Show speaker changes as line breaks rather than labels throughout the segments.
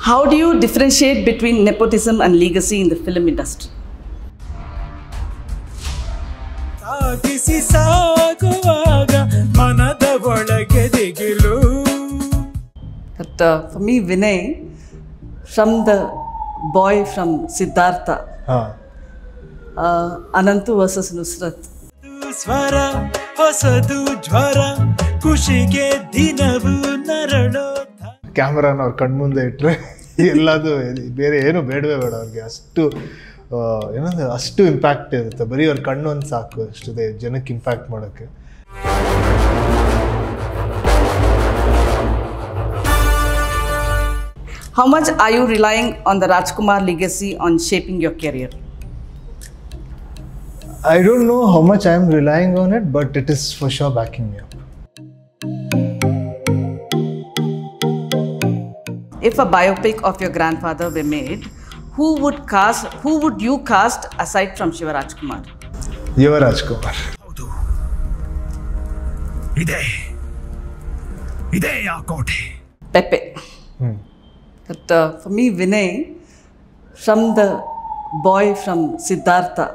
How do you differentiate between nepotism and legacy in the film industry? But for me, Vinay, from the boy from Siddhartha, Anantu versus Nusrat.
ಕ್ಯಾಮ್ರಾನ ಅವ್ರ ಕಣ್ಮುಂದೆ ಇಟ್ಟರೆ ಎಲ್ಲದು ಬೇರೆ ಏನು ಬೇಡವೇ ಬೇಡ ಅವ್ರಿಗೆ. ಅಷ್ಟು ಏನಂದ್ರೆ ಅಷ್ಟು ಇಂಪ್ಯಾಕ್ಟ್ ಇರುತ್ತೆ. ಬರೀ ಅವ್ರ ಕಣ್ಣು ಒಂದು ಸಾಕು ಅಷ್ಟಿದೆ ಜನಕ್ಕೆ ಇಂಪ್ಯಾಕ್ಟ್ ಮಾಡೋಕ್ಕೆ.
How much are you relying on the Rajkumar legacy on shaping your career?
I don't know how much I am relying on it, but it is for sure backing me up.
If a biopic of your grandfather were made, who would you cast aside from Shiva Rajkumar?
Shiva Rajkumar.
Ide ya kote.
Pepe. But for me, Vinay, from the boy from Siddhartha,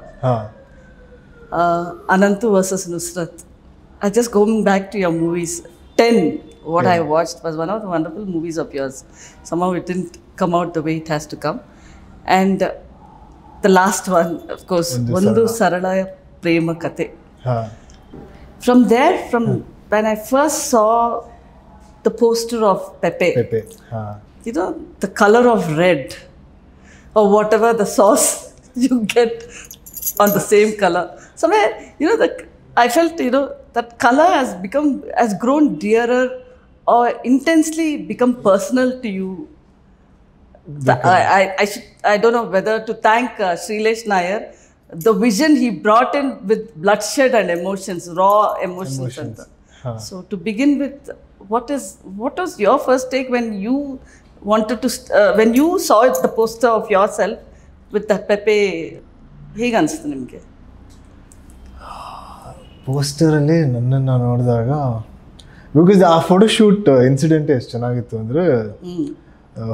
Anantu versus Nusrat. I just going back to your movies. 10, what I watched was one of the wonderful movies of yours. Somehow it didn't come out the way it has to come. And the last one, of course, Vandu Sarala Prema Kate. From there, when I first saw the poster of Pepe. You know, the color of red or whatever the sauce you get on the same color. Somewhere, you know, I felt, you know, that color has grown dearer or intensely become personal to you. I don't know whether to thank Shrilesh Nair, the vision he brought in with bloodshed and emotions, raw emotions. So to begin with, what was your first take when you wanted to, when you saw the poster of yourself with that Pepe? ಹೇಗೆ ಅನಿಸ್ತು ನಿಮಗೆ?
ಪೋಸ್ಟರಲ್ಲಿ ನನ್ನನ್ನು ನೋಡಿದಾಗ, because ಆ photoshoot ಇನ್ಸಿಡೆಂಟೇ ಎಷ್ಟು ಚೆನ್ನಾಗಿತ್ತು ಅಂದರೆ,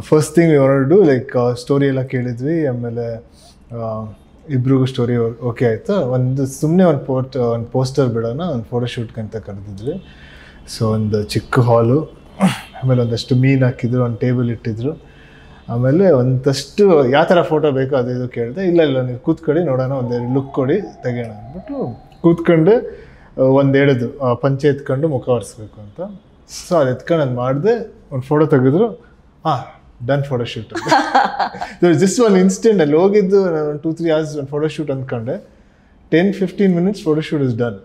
first thing wanted to like story ಎಲ್ಲ ಕೇಳಿದ್ವಿ. ಆಮೇಲೆ ಇಬ್ರಿಗೂ ಸ್ಟೋರಿ ಓಕೆ ಆಯಿತು. ಸುಮ್ಮನೆ ಒಂದು ಪೋಸ್ಟರ್ ಬಿಡೋಣ, ಒಂದು ಫೋಟೋಶೂಟ್ಗೆ ಅಂತ ಕರೆದಿದ್ವಿ. ಸೊ ಒಂದು ಚಿಕ್ಕ ಹಾಲು, ಆಮೇಲೆ ಒಂದಷ್ಟು ಮೀನು ಹಾಕಿದ್ರು, ಒಂದು ಟೇಬಲ್ ಇಟ್ಟಿದ್ರು. ಆಮೇಲೆ ಒಂದಷ್ಟು ಯಾವ ಥರ ಫೋಟೋ ಬೇಕೋ ಅದು ಇದು ಕೇಳಿದೆ. ಇಲ್ಲ ನೀವು ಕೂತ್ಕೊಳ್ಳಿ ನೋಡೋಣ, ಒಂದೆರಡು ಲುಕ್ ಕೊಡಿ ತೆಗೋಣ ಅಂದ್ಬಿಟ್ಟು ಕೂತ್ಕೊಂಡು ಒಂದು ಹೇಳಿದ್ರು, ಪಂಚೆ ಎತ್ಕೊಂಡು ಮುಖ ಒರೆಸ್ಬೇಕು ಅಂತ. ಸೊ ಅದು ಎತ್ಕೊಂಡು ಅದು ಮಾಡಿದೆ, ಒಂದು ಫೋಟೋ ತೆಗೆದ್ರು. Done photoshoot. ಜಸ್ಟ್ ಒಂದು ಇನ್ಸ್ಟೆಂಟ್ ಅಲ್ಲಿ ಹೋಗಿದ್ದು, ನಾನು 2-3 hours ಒಂದು ಫೋಟೋಶೂಟ್ ಅಂದ್ಕೊಂಡೆ. 10-15 minutes photoshoot is done.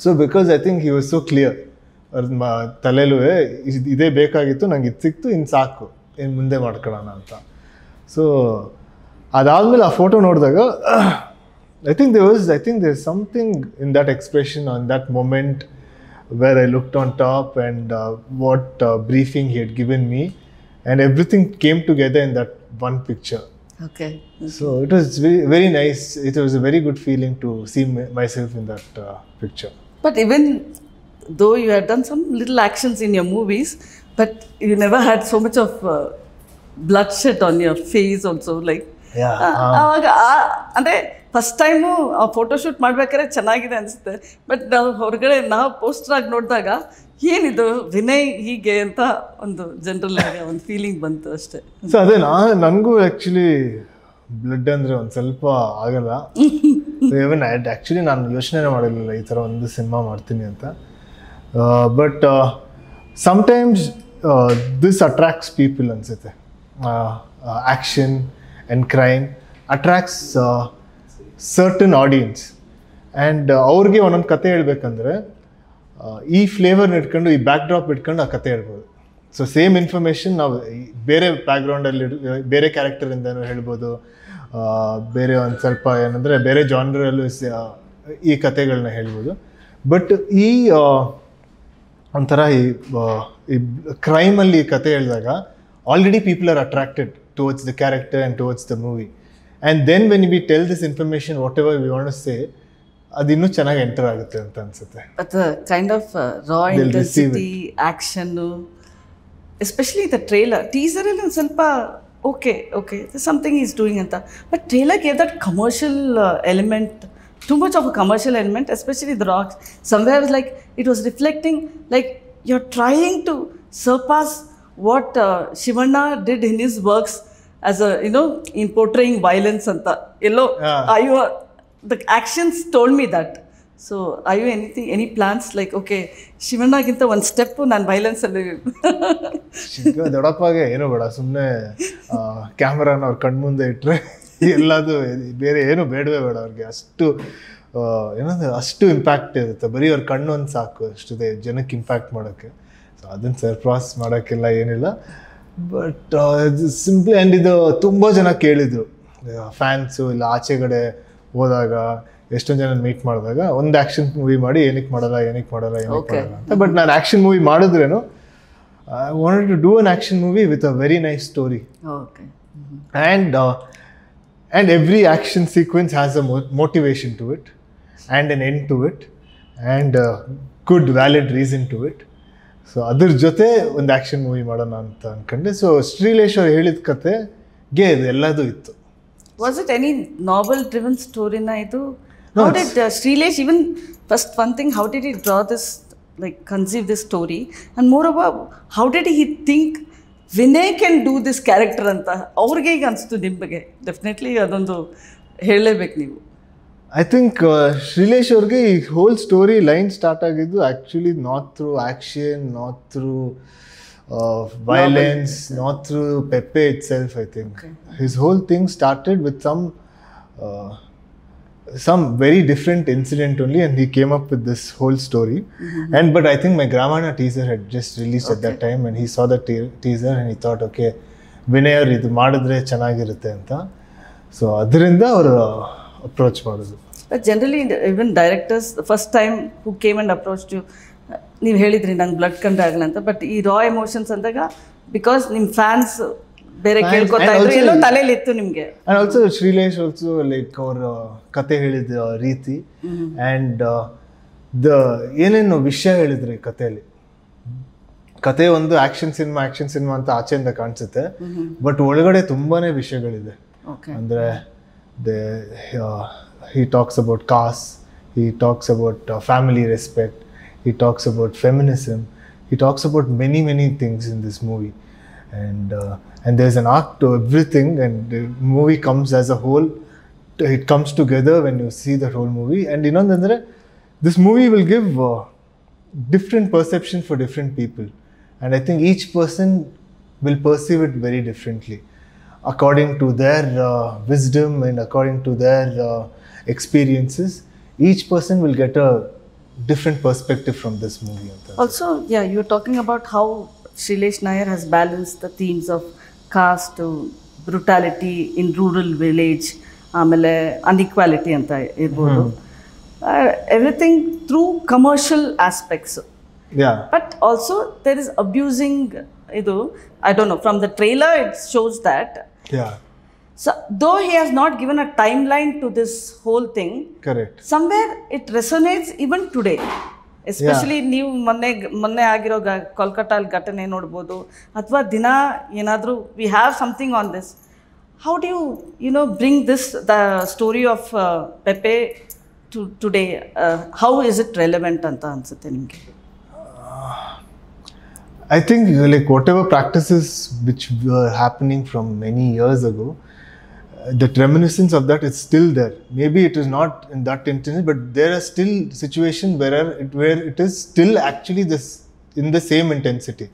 So because I think he was so clear. ಅವ್ರ ತಲೆಲೂ ಇದೇ ಬೇಕಾಗಿತ್ತು, ನಂಗೆ ಇದು ಸಿಕ್ತು, ಇನ್ನು ಸಾಕು, ಇನ್ನು ಮುಂದೆ ಮಾಡ್ಕೊಳ್ಳೋಣ ಅಂತ. ಸೊ ಅದಾದಮೇಲೆ ಆ ಫೋಟೋ ನೋಡಿದಾಗ I think there's something in that expression, on that moment, where I looked on top and what briefing he had given me, and everything came together in that one picture.
Okay.
So it was very, very nice. It was a very good feeling to see myself in that picture.
But even though you had done some little actions in your movies, but you never had so much of bloodshed on your face also, like. ಅಂದರೆ first time ಆ photoshoot ಮಾಡ್ಬೇಕಾದ್ರೆ ಚೆನ್ನಾಗಿದೆ ಅನಿಸುತ್ತೆ. But ನಾವು ಹೊರಗಡೆ poster ಆಗಿ ನೋಡಿದಾಗ ಏನಿದು ವಿನಯ್ ಹೀಗೆ ಅಂತ ಒಂದು ಜನರಲ್ ಆಗಿ ಒಂದು ಫೀಲಿಂಗ್ ಬಂತು ಅಷ್ಟೇ.
ಸೊ ಅದೇ ನನಗೂ ಆ್ಯಕ್ಚುಲಿ ಬ್ಲಡ್ ಅಂದರೆ ಒಂದು ಸ್ವಲ್ಪ ಆಗಲ್ಲ. ಇವನ್ ಆ್ಯಕ್ಚುಲಿ ನಾನು ಯೋಚನೆ ಮಾಡಿರಲಿಲ್ಲ ಈ ಥರ ಒಂದು ಸಿನಿಮಾ ಮಾಡ್ತೀನಿ ಅಂತ. But sometimes this attracts people ಅನಿಸುತ್ತೆ. Action and crime attracts certain audience, and ಅವ್ರಿಗೆ ಒಂದೊಂದು ಕತೆ ಹೇಳ್ಬೇಕಂದ್ರೆ ಈ ಫ್ಲೇವರ್ನ ಇಟ್ಕೊಂಡು, ಈ ಬ್ಯಾಕ್ ಡ್ರಾಪ್ ಇಟ್ಕೊಂಡು ಆ ಕತೆ ಹೇಳ್ಬೋದು. ಸೊ ಸೇಮ್ ಇನ್ಫಾರ್ಮೇಷನ್ ನಾವು ಬೇರೆ ಬ್ಯಾಕ್ಗ್ರೌಂಡಲ್ಲಿ ಬೇರೆ ಕ್ಯಾರೆಕ್ಟರಿಂದನೂ ಹೇಳ್ಬೋದು, ಬೇರೆ ಒಂದು ಸ್ವಲ್ಪ ಏನಂದರೆ ಬೇರೆ ಜಾನ್ರಲ್ಲೂ ಈ ಕತೆಗಳನ್ನ ಹೇಳ್ಬೋದು. ಬಟ್ ಈ ಒಂಥರ ಈ ಕ್ರೈಮಲ್ಲಿ ಕತೆ ಹೇಳಿದಾಗ already people are attracted towards the character and towards the movie, and then when we tell this information, whatever we want to say, ಅದು ಇನ್ನೂ ಚೆನ್ನಾಗಿ ಎಂಟರ್ ಆಗುತ್ತೆ ಅಂತ ಅನ್ಸುತ್ತೆ.
But the kind of raw intensity, action, especially the trailer ಟೀಸರಲ್ಲಿ ಒಂದು ಸ್ವಲ್ಪ okay something is doing ಅಂತ, but trailer gave that commercial element, too much of a commercial element, especially the rocks. Somewhere it was like, it was reflecting like you're trying to surpass what Shivanna did in his works as a, in portraying violence anta. Are you, the actions told me that. So are you any plans like, okay, Shivanna ginta one step nan violence alli
ದೊಡ್ಡಪ್ಪಗೆ ಏನೋ ಬೇಡ, ಸುಮ್ಮನೆ ಕ್ಯಾಮ್ರಾನ ಅವ್ರ ಕಣ್ಮುಂದೆ ಇಟ್ಟರೆ ಎಲ್ಲದು ಬೇರೆ ಏನು ಬೇಡವೇ ಬೇಡ ಅವ್ರಿಗೆ. ಅಷ್ಟು ಇಂಪ್ಯಾಕ್ಟ್ ಇರುತ್ತೆ, ಬರೀ ಅವ್ರ ಕಣ್ಣು ಒಂದು ಸಾಕು ಅಷ್ಟು ಜನಕ್ಕೆ ಇಂಪ್ಯಾಕ್ಟ್ ಮಾಡೋಕ್ಕೆ. ಸೊ ಅದನ್ನು ಸರ್ಪಾಸ್ ಮಾಡೋಕ್ಕೆಲ್ಲ ಏನಿಲ್ಲ, ಬಟ್ ಸಿಂಪ್ಲಿ. ಆ್ಯಂಡ್ ಇದು ತುಂಬ ಜನ ಕೇಳಿದರು, ಫ್ಯಾನ್ಸು ಇಲ್ಲ ಆಚೆಗಡೆ ಹೋದಾಗ ಎಷ್ಟೊಂದು ಜನ ಮೀಟ್ ಮಾಡಿದಾಗ, ಒಂದು ಆ್ಯಕ್ಷನ್ ಮೂವಿ ಮಾಡಿ ಏನಕ್ಕೆ ಮಾಡಲ್ಲ ಅಂತ. ಬಟ್ ನಾನು ಆ್ಯಕ್ಷನ್ ಮೂವಿ ಮಾಡಿದ್ರೇನು, I wanted to do an action movie with a very nice story. And every action sequence has a motivation to it, and an end to it, and a good valid reason to it. So ಅದ್ರ ಜೊತೆ ಒಂದು action movie ಮಾಡೋಣ ಅಂತ ಅನ್ಕೊಂಡೆ. So Sreelesh ಅವ್ರು ಹೇಳಿದ ಕತೆಗೆ ಎಲ್ಲದೂ ಇತ್ತು.
Was it any novel driven story na idu? How did Srilesh, even first one thing, how did he draw this, like conceive this story, and moreover how did he think Vinay can do this character ಅಂತ ಅವ್ರಿಗೆ ಈಗ ಅನಿಸ್ತು ನಿಮಗೆ? Definitely ಅದೊಂದು ಹೇಳಲೇಬೇಕು ನೀವು.
I think Sreelesh ಅವ್ರಿಗೆ ಈ ಹೋಲ್ ಸ್ಟೋರಿ ಲೈನ್ ಸ್ಟಾರ್ಟ್ ಆಗಿದ್ದು actually not through action, not through violence, not through Pepe itself, I think. Okay. His whole thing started with some very different incident only, and he came up with this whole story. But I think my Gramana teaser had just released at that time, and he saw the teaser and he thought, okay, Vinay ಅವರು ಇದು ಮಾಡಿದ್ರೆ ಚೆನ್ನಾಗಿರುತ್ತೆ ಅಂತ. So ಅದರಿಂದ ಅವರು approach ಮಾಡೋದು.
But generally, even directors, the first time who came and approached you, ನೀವು ಹೇಳಿದ್ರಿ ನಂಗೆ ಬ್ಲಡ್ ಕಂಡ್ರೆ ಆಗಲ್ಲ ಅಂತ, ಬಟ್ ಈ ರಾ ಎಮೋಷನ್ಸ್ ಅಂದಾಗ ಬಿಕಾಸ್ ನಿಮ್ಮ ಫ್ಯಾನ್ಸ್ ಬೇರೆ ಕೇಳ್ಕೊತಾ ಇದ್ರು, ಎಲ್ಲೋ ತಲೆಯಲ್ಲಿ ಇತ್ತು ನಿಮಗೆ.
And also Sreelesh also like ಅವ್ರ ಕತೆ ಹೇಳಿದ ರೀತಿ ಆ್ಯಂಡ್ ಏನೇನು ವಿಷಯ ಹೇಳಿದ್ರಿ ಕಥೆಯಲ್ಲಿ. ಕತೆ ಒಂದು ಆ್ಯಕ್ಷನ್ ಸಿನಿಮಾ ಅಂತ ಆಚೆಯಿಂದ ಕಾಣಿಸುತ್ತೆ, ಬಟ್ ಒಳಗಡೆ ತುಂಬಾನೇ ವಿಷಯಗಳಿದೆ. ಅಂದರೆ he talks about caste, he talks about family respect, he talks about feminism, he talks about many things in this movie, and there's an arc to everything, and the movie comes as a whole. It comes together when you see the whole movie. And innondandre, this movie will give different perception for different people, and I think each person will perceive it very differently according to their wisdom and according to their experiences. Each person will get a different perspective from this movie.
Also, yeah, you were talking about how Shrilesh Nair has balanced the themes of caste, brutality in rural village, ಆಮೇಲೆ ಅನ್ಇಕ್ವಾಲಿಟಿ ಅಂತ ಇರ್ಬೋದು, everything through commercial aspects.
Yeah.
But also there is abusing idu, I don't know, from the trailer it shows that.
Yeah.
So though he has not given a timeline to this whole thing,
correct,
somewhere it resonates even today. Especially ನೀವು ಮೊನ್ನೆ ಆಗಿರೋ ಕೋಲ್ಕತ್ತಾಲ್ಲಿ ಘಟನೆ ನೋಡ್ಬೋದು, ಅಥವಾ ದಿನ ಏನಾದರೂ we have something on this. How do you bring this the story of Pepe to today? How is it relevant ಅಂತ ಅನಿಸುತ್ತೆ ನಿಮಗೆ?
I think like whatever practices which were happening from many years ago, the reminiscence of that is still there. Maybe it is not in that instance, but there are still situations where it is still actually this in the same intensity.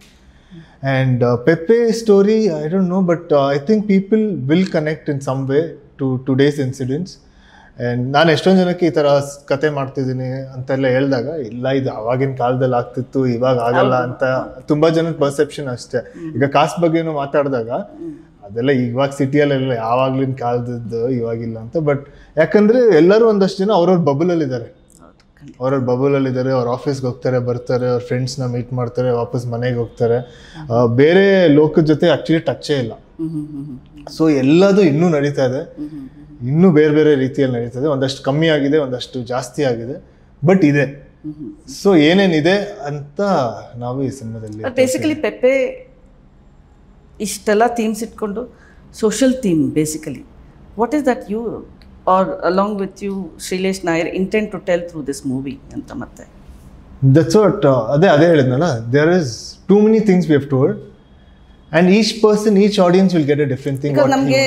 And Pepe story, I don't know, but I think people will connect in some way to today's incidents. And ನಾನು ಎಷ್ಟೊಂದು ಜನಕ್ಕೆ ಈ ಥರ ಕತೆ ಮಾಡ್ತಿದ್ದೀನಿ ಅಂತೆಲ್ಲ ಹೇಳಿದಾಗ, ಇಲ್ಲ ಇದು ಆವಾಗಿನ ಕಾಲದಲ್ಲಿ ಆಗ್ತಿತ್ತು, ಇವಾಗ ಆಗಲ್ಲ ಅಂತ ತುಂಬ ಜನದ ಪರ್ಸೆಪ್ಷನ್ ಅಷ್ಟೇ. ಈಗ ಕಾಸ್ಟ್ ಬಗ್ಗೆನೂ ಮಾತಾಡಿದಾಗ ಅದೆಲ್ಲ ಇವಾಗ ಸಿಟಿಯಲ್ಲೆಲ್ಲ ಯಾವಾಗ್ಲಿನ ಕಾಲದದ್ದು ಇವಾಗಿಲ್ಲ ಅಂತ. ಬಟ್ ಯಾಕಂದ್ರೆ ಎಲ್ಲರೂ ಒಂದಷ್ಟು ಜನ ಅವ್ರವ್ರ ಬಬಲಲ್ಲಿದ್ದಾರೆ, ಅವ್ರ ಆಫೀಸ್ಗೆ ಹೋಗ್ತಾರೆ, ಬರ್ತಾರೆ, ಅವ್ರ ಫ್ರೆಂಡ್ಸ್ನ ಮೀಟ್ ಮಾಡ್ತಾರೆ, ವಾಪಸ್ ಮನೆಗೆ ಹೋಗ್ತಾರೆ, ಬೇರೆ ಲೋಕದ ಜೊತೆ ಆಕ್ಚುಲಿ ಟಚ್ಚೇ ಇಲ್ಲ. ಸೊ ಎಲ್ಲದು ಇನ್ನೂ ನಡೀತಾ ಇದೆ, ಇನ್ನೂ ಬೇರೆ ಬೇರೆ ರೀತಿಯಲ್ಲಿ ನಡೀತದೆ. ಒಂದಷ್ಟು ಕಮ್ಮಿ ಆಗಿದೆ, ಒಂದಷ್ಟು ಜಾಸ್ತಿ ಆಗಿದೆ, ಬಟ್ ಇದೆ. ಸೊ ಏನೇನಿದೆ ಅಂತ ನಾವು ಈ ಸಿನಿಮಾದಲ್ಲಿ
ಬೇಸಿಕಲಿ ಪೆಪೆ ಇಷ್ಟೆಲ್ಲ ಥೀಮ್ಸ್ ಇಟ್ಕೊಂಡು social theme basically what is that you are along with you Sreelesh Nair intent to tell through this movie ಅಂತ ಮತ್ತೆ
ದಟ್ಸ್ ವಾಟ್ ಅದೇ ಹೇಳಿದ್ನಲ್ಲ, there is too many things we have told and each person each audience will get a different thing.
ನಮಗೆ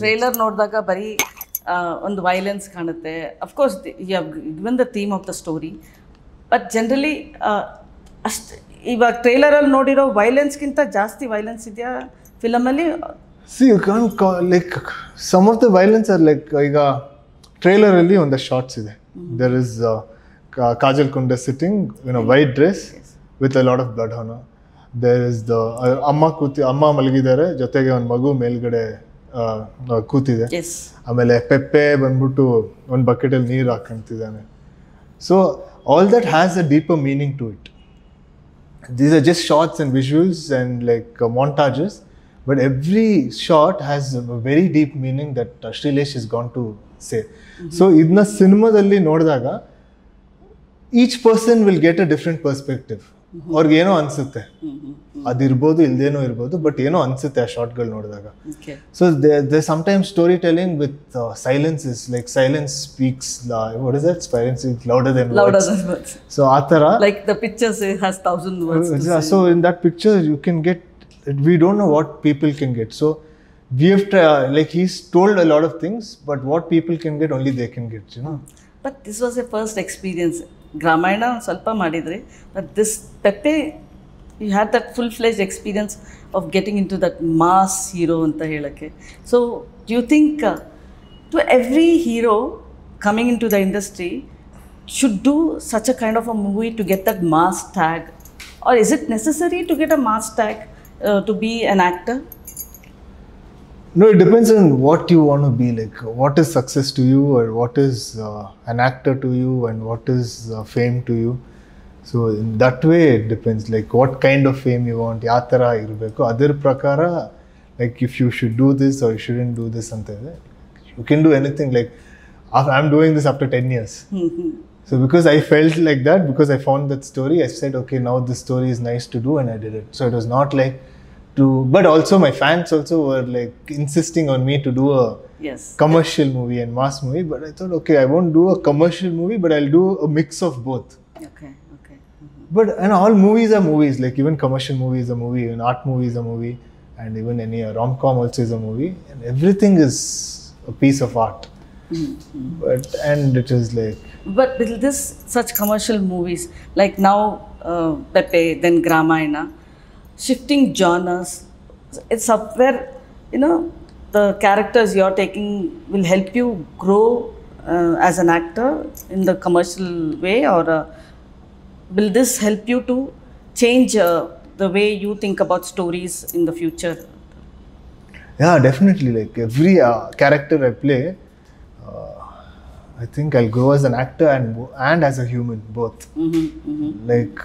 trailer ನೋಡಿದಾಗ ಬರೀ ಒಂದು violence ಕಾಣುತ್ತೆ. Of course you have given the theme of the story, but generally ಅಷ್ಟು ಇವಾಗ ಟ್ರೈಲರಲ್ಲಿ ನೋಡಿರೋ ವೈಲೆನ್ಸ್ಗಿಂತ ಜಾಸ್ತಿ ವೈಲೆನ್ಸ್ ಇದೆಯಾ ಫಿಲಮಲ್ಲಿ?
See you can like some of the violence are like, ಈಗ ಟ್ರೈಲರಲ್ಲಿ ಒಂದಷ್ಟು ಶಾರ್ಟ್ಸ್ ಇದೆ. There is Kajal Kunda sitting in a white dress with a lot of blood on her. There is the ಅಮ್ಮ ಮಲಗಿದ್ದಾರೆ, ಜೊತೆಗೆ ಒಂದು ಮಗು ಮೇಲ್ಗಡೆ ಕೂತಿದೆ. ಆಮೇಲೆ ಪೆಪ್ಪೆ ಬಂದ್ಬಿಟ್ಟು ಒಂದು ಬಕೆಟಲ್ಲಿ ನೀರು ಹಾಕೊಂತಿದ್ದಾನೆ. So all that has a deeper meaning to it. These are just shots and visuals and like montages, but every shot has a very deep meaning that Shrilesh has gone to say. So idna cinemadalli nodidaga each person will get a different perspective. ಅವ್ರಿಗೆ ಏನೋ ಅನ್ಸುತ್ತೆ, ಅದಿರ್ಬೋದು ಇಲ್ದೇನೋ ಇರ್ಬೋದು, but ಏನೋ ಅನ್ಸುತ್ತೆ ಆ ಶಾರ್ಟ್ಗಳು ನೋಡಿದಾಗ. So they sometimes story telling with silence is like silence speaks, what is that, silence is louder than words. So ಆ ಥರ
like the pictures has 1000 words.
So in that picture you can get, we don't know what people can get. So we have like he's told a lot of things, but what people can get only they can get, you know.
But this was a first experience. Gramayana ಸ್ವಲ್ಪ ಮಾಡಿದ್ರಿ, but this Peppe you had that full fledged experience of getting into that mass hero ಅಂತ ಹೇಳೋಕ್ಕೆ. So do you think to every hero coming into the industry should do such a kind of a movie to get that mass tag, or is it necessary to get a mass tag to be an actor?
No, it depends on what you want to be. Like, what is success to you, or what is an actor to you, and what is fame to you. So in that way it depends, like what kind of fame you want, ya tara irbeku adar prakara, like if you should do this or you shouldn't do this anta ide. You can do anything. Like I'm doing this after 10 years. So because I felt like that, because I found that story, I said, okay, now this story is nice to do, and I did it. So it was not like to, but also my fans also were like insisting on me to do a commercial movie and mass movie. But I thought, okay, I won't do a commercial movie, but I'll do a mix of both.
Okay.
But and all movies are movies. Like even commercial movie is a movie, even art movie is a movie, and even any rom-com also is a movie, and everything is a piece of art. But and it is like.
But with this such commercial movies, like now Pepe, then Gramayana, shifting genres, it's somewhere, you know, the characters you're taking will help you grow as an actor in the commercial way, or will this help you to change the way you think about stories in the future?
Yeah, definitely. Like every character I play, I think I'll grow as an actor and as a human, both. Like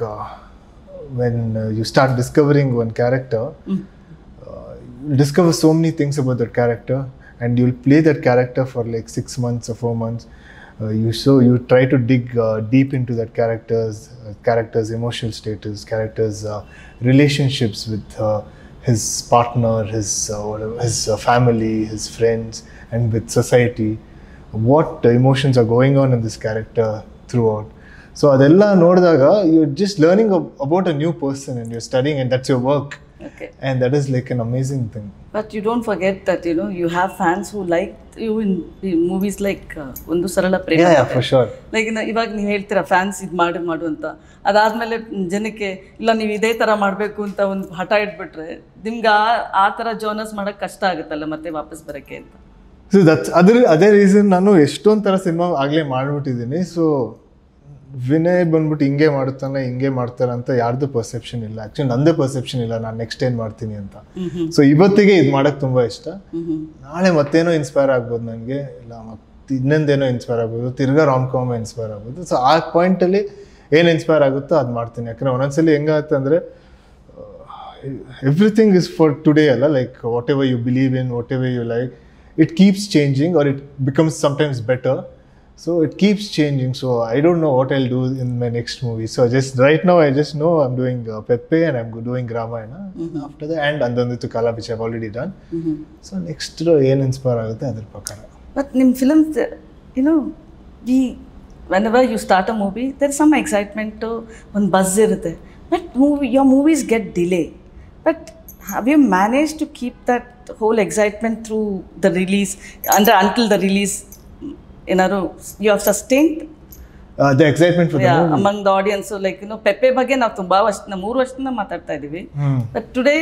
when you start discovering one character, you'll discover so many things about that character, and you'll play that character for like 6 months or 4 months. You try to dig deep into that character's emotional status, character's relationships with his partner, his family, his friends, and with society. What emotions are going on in this character throughout. So adella nodidaga you're just learning about a new person, and you're studying, and that's your work.
Okay.
And that is like an amazing thing.
But you don't forget that, you know, you have fans who like you in movies like Ondu Sarala Prema.
Yeah, for sure.
Like ಇವಾಗ ನೀವು ಹೇಳ್ತೀರಾ fans ಇದು ಮಾಡು ಅಂತ, ಅದಾದ್ಮೇಲೆ ಜನಕ್ಕೆ ಇಲ್ಲ ನೀವು ಇದೇ ಥರ ಮಾಡಬೇಕು ಅಂತ ಒಂದು ಹಠ ಇಟ್ಬಿಟ್ರೆ ನಿಮ್ಗೆ ಆ ಥರ ಜೋನಸ್ ಮಾಡೋಕ್ಕೆ ಕಷ್ಟ ಆಗುತ್ತಲ್ಲ ಮತ್ತೆ ವಾಪಸ್ ಬರೋಕ್ಕೆ ಅಂತ.
ಸೊ ದಟ್ಸ್ ಅದೇ ರೀಸನ್ ನಾನು ಎಷ್ಟೊಂದು ಥರ ಸಿನಿಮಾ ಆಗಲೇ ಮಾಡಿಬಿಟ್ಟಿದ್ದೀನಿ. ಸೊ ವಿನಯ್ ಬಂದ್ಬಿಟ್ಟು ಹಿಂಗೆ ಮಾಡ್ತಾರೆ ಅಂತ ಯಾರ್ದು ಪರ್ಸೆಪ್ಷನ್ ಇಲ್ಲ. ಆ್ಯಕ್ಚುಲಿ ನಂದೇ ಪರ್ಸೆಪ್ಷನ್ ಇಲ್ಲ ನಾನು ನೆಕ್ಸ್ಟ್ ಏನು ಮಾಡ್ತೀನಿ ಅಂತ. ಸೊ ಇವತ್ತಿಗೆ ಇದು ಮಾಡೋಕ್ಕೆ ತುಂಬ ಇಷ್ಟ. ನಾಳೆ ಮತ್ತೇನೋ ಇನ್ಸ್ಪೈರ್ ಆಗ್ಬೋದು ನನಗೆ, ಇಲ್ಲ ಮತ್ತೆ ಇನ್ನೊಂದೇನೋ ಇನ್ಸ್ಪೈರ್ ಆಗ್ಬೋದು, ತಿರ್ಗಾ ರಾಮ್-ಕಾಮ್ ಇನ್ಸ್ಪೈರ್ ಆಗ್ಬೋದು. ಸೊ ಆ ಪಾಯಿಂಟಲ್ಲಿ ಏನು ಇನ್ಸ್ಪೈರ್ ಆಗುತ್ತೋ ಅದು ಮಾಡ್ತೀನಿ. ಯಾಕಂದರೆ ಒಂದೊಂದ್ಸಲಿ ಹೆಂಗಾಗುತ್ತೆ ಅಂದರೆ ಎವ್ರಿಥಿಂಗ್ ಇಸ್ ಫಾರ್ ಟುಡೇ ಅಲ್ಲ. Like whatever you believe in, whatever you like, it keeps changing, or it becomes sometimes better. So it keeps changing. So I don't know what I'll do in my next movie. So right now I just know I'm doing Peppe and I'm doing Ramayana. After that, and Andandittu Kala, which I've already done. So next ಏನು inspire ಆಗುತ್ತೆ ಅದ್ರ ಪ್ರಕಾರ.
But in films, whenever you start a movie, there's some excitement to one buzz irutte. But your movies get delay. But have you managed to keep that whole excitement through the release until the release? You have sustained
the excitement for the movie
among the audience. So like Peppe ಬಗ್ಗೆ ನಾವು ತುಂಬಾ ವರ್ಷದಿಂದ 3 ವರ್ಷದಿಂದ ಮಾತಾಡ್ತಾ ಇದೀವಿ. But today,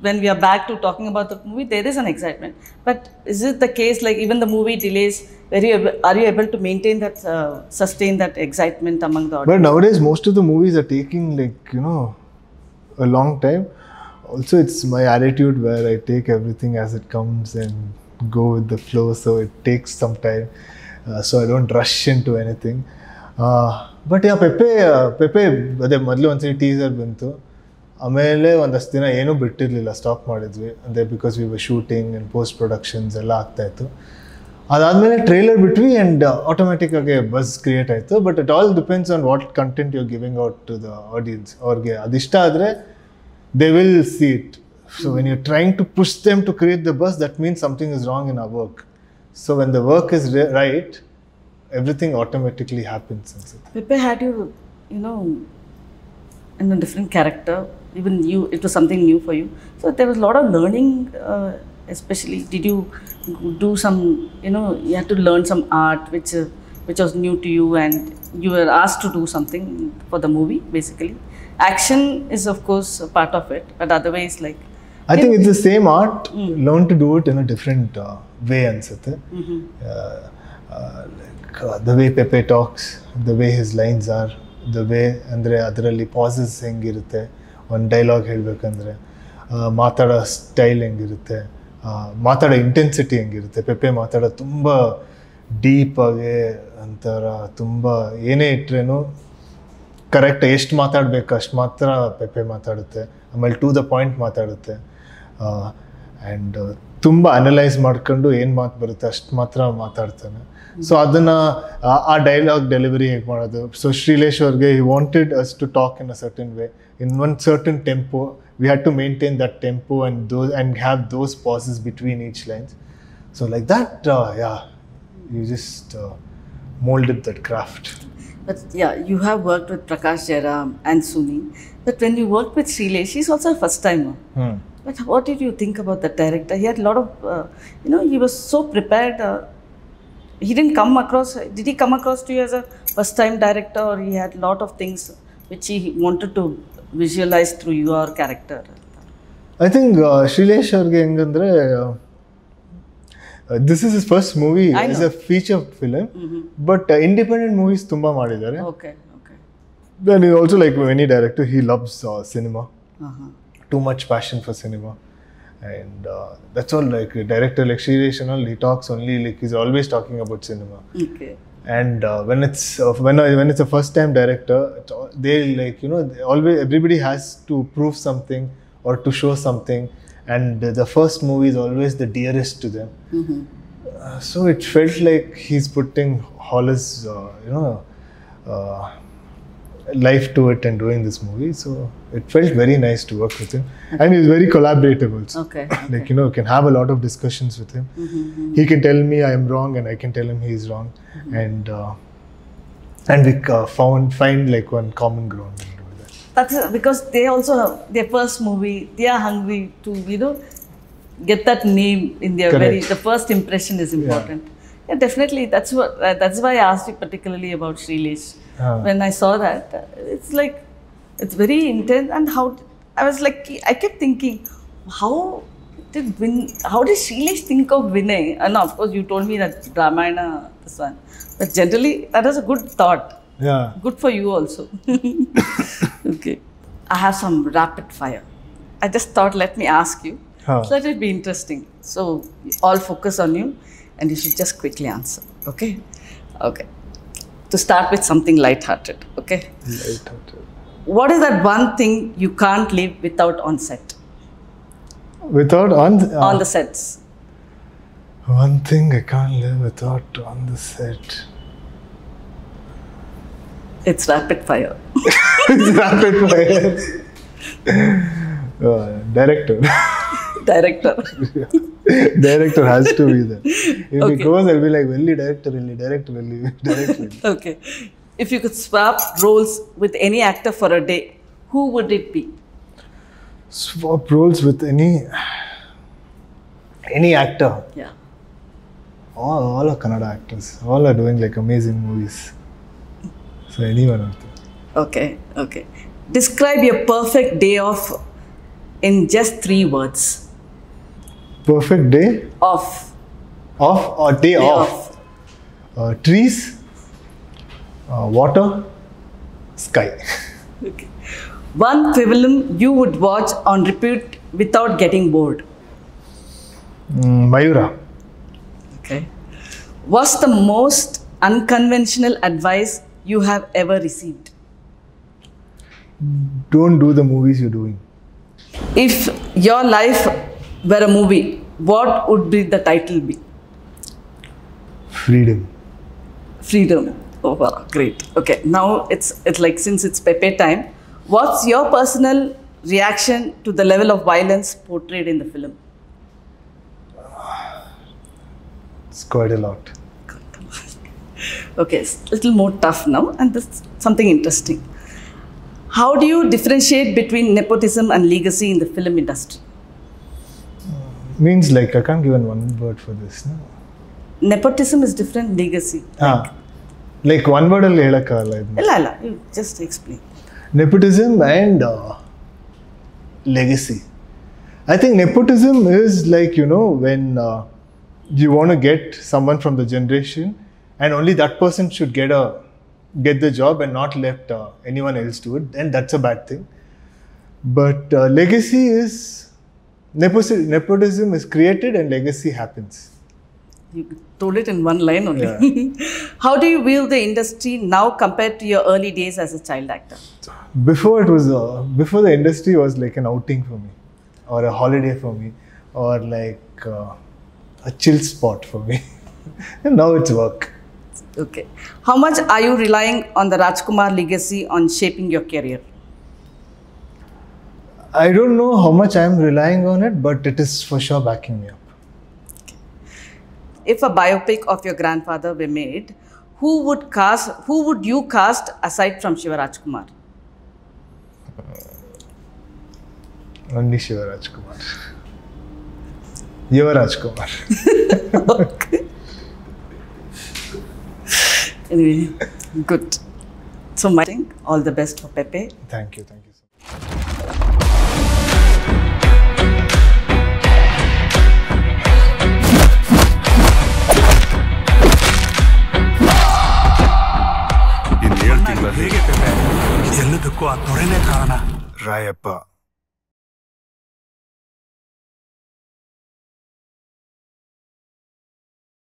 when we are back to talking about the movie, there is an excitement. But is it the case, like even the movie delays, are you able to maintain that, sustain that excitement among the audience?
But nowadays most of the movies are taking a long time. Also, it's my attitude where I take everything as it comes and go with the flow, so it takes some time, so I don't rush into anything. But yeah, Peppe ಅದೇ ಮೊದಲು ಒಂದ್ಸರಿ teaser ಬಂತು, ಆಮೇಲೆ ಒಂದಷ್ಟು ದಿನ ಏನೂ ಬಿಟ್ಟಿರಲಿಲ್ಲ, stop ಮಾಡಿದ್ವಿ ಅಂದರೆ because we were shooting and post productions ಎಲ್ಲ ಆಗ್ತಾಯಿತ್ತು. ಅದಾದಮೇಲೆ ಟ್ರೈಲರ್ ಬಿಟ್ವಿ ಆ್ಯಂಡ್ ಆಟೋಮೆಟಿಕ್ಕಾಗಿ ಬಸ್ ಕ್ರಿಯೇಟ್ ಆಯಿತು. But it all depends on what content you giving out to the audience. ಅವ್ರಿಗೆ ಅದಿಷ್ಟ ಆದರೆ they will see it. So when you're trying to push them to create the buzz, that means something is wrong in our work. So when the work is right, everything automatically happens.
Peppe had you in a different character. Even you, it was something new for you. So there was a lot of learning, especially did you do some, you had to learn some art which was new to you, and you were asked to do something for the movie, basically. Action is of course a part of it, but otherwise like
I think it's the same art, learn to do it in a different way ansate. The way Peppe talks, the way his lines are, the way andre adralli pauses hengirutte, one dialogue helbekandre ಮಾತಾಡೋ style ಹೆಂಗಿರುತ್ತೆ, ಮಾತಾಡೋ intensity ಹೆಂಗಿರುತ್ತೆ. Peppe ಮಾತಾಡೋ ತುಂಬ ಡೀಪಾಗಿ ಅಂತಾರ, ತುಂಬ ಏನೇ ಇಟ್ರೇನು ಕರೆಕ್ಟ್ ಎಷ್ಟು ಮಾತಾಡಬೇಕು ಅಷ್ಟು ಮಾತ್ರ Peppe ಮಾತಾಡುತ್ತೆ. ಆಮೇಲೆ ಟು ದ ಪಾಯಿಂಟ್ ಮಾತಾಡುತ್ತೆ ಆ್ಯಂಡ್ ತುಂಬ ಅನಲೈಸ್ ಮಾಡ್ಕೊಂಡು ಏನು ಮಾತು ಬರುತ್ತೆ ಅಷ್ಟು ಮಾತ್ರ ಮಾತಾಡ್ತಾನೆ. ಸೊ ಅದನ್ನು ಆ ಡೈಲಾಗ್ ಡೆಲಿವರಿ ಹೇಗೆ ಮಾಡೋದು. ಸೊ ಶ್ರೀಲೇಶ್ ಅವ್ರಿಗೆ he wanted us to talk in a certain way, in one certain tempo. We had to maintain that tempo and have those pauses between each lines. So like that you just molded that craft.
But yeah, you have worked with Prakash Jairam and Suni. But when you worked with Shrilesh, she's also a first timer. But what did you think about that director? He had a lot of, he was so prepared. He didn't come across. Did he come across to you as a first time director, or he had a lot of things which he wanted to visualize through your character?
I think Shrilesh ಅವ್ರಿಗೆ ಹೆಂಗಂದ್ರೆ, this is his first movie as a feature film, but independent movies tumba madidare.
Okay.
Then he also, like any director, he loves cinema. Too much passion for cinema, and that's all. Like a director like Shrilesh, he talks only, like he's always talking about cinema.
Okay.
And when it's a first time director, they like always everybody has to prove something or to show something. And the first movie is always the dearest to them. So it felt like he's putting all his, life to it and doing this movie. So it felt very nice to work with him. And he's very collaborative also.
Okay.
Like, you can have a lot of discussions with him. He can tell me I am wrong and I can tell him he is wrong. And we find like one common ground.
That's because they also have their first movie. They are hungry to get that name in their the first impression is important. Yeah, definitely. That's why I asked you particularly about Shrilesh. When I saw that, it's like it's very intense. And how I was like, I kept thinking, how did Shrilesh think of Vinay? And of course, you told me that Ramayana, this one. But generally, that was a good thought.
Yeah.
Good for you also. Okay. I have some rapid fire. I just thought, let me ask you. So let it be interesting. So all focus on you and you should just quickly answer. Okay? Okay. To start with something light-hearted. Okay?
Light-hearted.
What is that one thing you can't live without on set?
Without on
the sets.
One thing I can't live without on the set.
It's rapid fire.
It's rapid fire. Director.
Director.
Director has to be there. If
Okay.
he goes, I'll be like, Velli director, Velli director, Velli director.
Okay. If you could swap roles with any actor for a day, who would it be?
Swap roles with any actor.
Yeah.
All are Kannada actors. All are doing like amazing movies. So anyone of them.
Okay. Describe your perfect day off in just 3 words.
Perfect day
Off.
off or day
Day
off. Trees, water, sky.
Okay. One film you would watch on repeat without getting bored.
Mayura.
Okay. What's the most unconventional advice you have ever received?
Don't do the movies you're doing.
If your life were a movie, what would be the title be?
Freedom.
Freedom. Oh wow, great. Okay, now it's like, since it's Pepe time, what's your personal reaction to the level of violence portrayed in the film?
It's quite a lot.
Okay, it's a little more tough now, and this something interesting. How do you differentiate between nepotism and legacy in the film industry?
Means like I can't give one word for this. No?
Nepotism is different, legacy.
Like one word alli helakagalla idna.
Illa, you just explain.
Nepotism and legacy. I think nepotism is like, when you want to get someone from the generation and only that person should get the job and not let anyone else do it, then that's a bad thing. But legacy is, nepotism is created and legacy happens.
You told it in one line only.
Yeah.
How do you view the industry now compared to your early days as a child actor?
Before the industry was like an outing for me, or a holiday for me, or like a chill spot for me. And now it's work.
Okay. How much are you relying on the Rajkumar legacy on shaping your career?
I don't know how much I'm relying on it, but it is for sure backing me up.
If a biopic of your grandfather were made, who would you cast aside from Shiva Rajkumar?
Only Shiva Rajkumar. Yuva Rajkumar.
Okay. Anyway, good. So, all the best for Pepe.
Thank you so much.
ಹೇಗೆ ಎಲ್ಲದಕ್ಕೂ ಆ ತೊರೆನೇ ಕಾರಣ ರಾಯಪ್ಪ.